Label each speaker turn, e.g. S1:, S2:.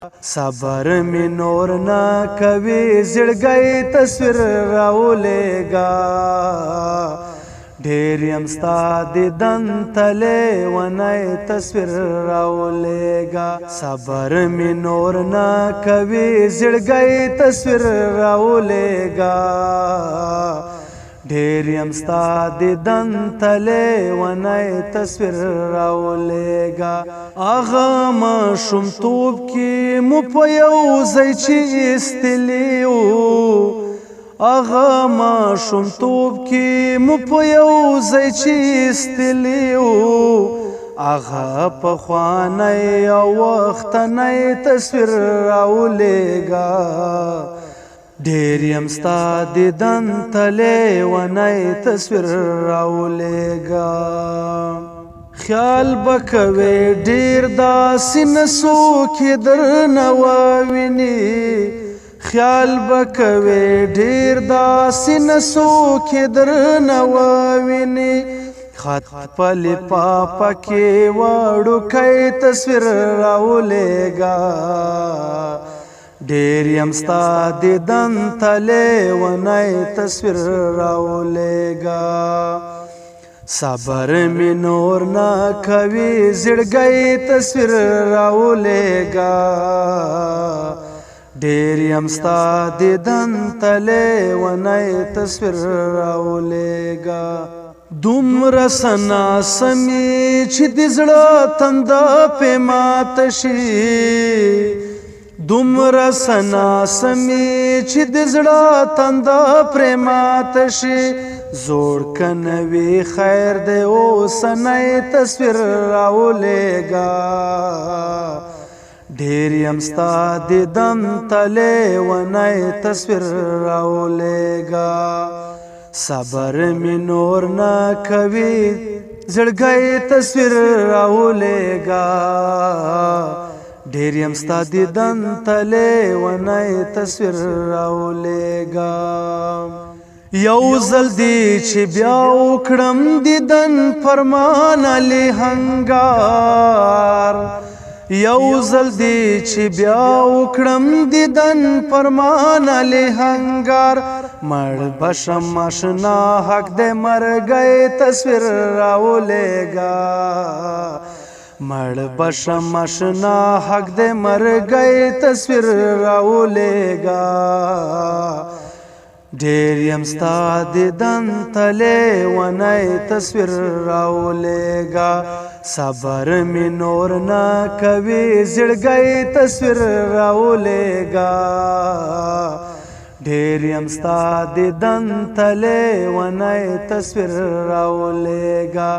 S1: صبر می نور نه کوي زړګي تصویر راولېګا ډېر يم ستا دیدن تلې ونی تصویر راولېګا صبر می نور نه کوي زړګي تصویر راولېګا ډېر يم ستا دیدن تلې ونی تصویر راولېګا اغه ماشومتوب کې مو په یو ځای چې ایستلیو اغه ماشومتوب کې مو په یو ځای چې ایستلیو اغه پخوانی او وختنی تصویر راولېګا ډېر یم ستا دیدن تلې ونی تصویر راولېګا خیال بکوي ډېر داسې نسو کې درنه واویني خیال بکوي ډېر داسې نسو کې درنه واویني خط په لفافه کې وړوکی تصویر راولېګا ډېر یم ستا دیدن تلې ونی تصویر راولېګا صبر می نور نه کوي زړګي تصویر راولېګا ډېر یم ستا دیدن تلې ونی تصویر راولېګا دومره سنا سمې چې د زړه تنده پې ماته شي دومره سنا سمې چې د زړه تنده پرې ماته شي زوړ کنوي خیر دی اوسنی تصویر راولېګا ډېر یم ستا دیدن تلې ونی تصویر راولېګا صبر می نور نه کوي زړګی تصویر راولېګا ډېر یم ستا دیدن تلې ونی تصویر راولېګا یو ځل دی چې بیا وکړم دیدن فرمان علی هنګار یو ځل دی چې بیا وکړم دیدن فرمان علی هنګار مړ بشم آشنا حق دې مرګی تصویر راولېګا مړ بشم آشنا حق دې مرګی تصویر راولېګا ډېر یم ستا دیدن تلې ونی تصویر راولېګا صبر می نور نه کوي زړګي تصویر راولېګا ډېر یم ستا دیدن تلې ونی تصویر راولېګا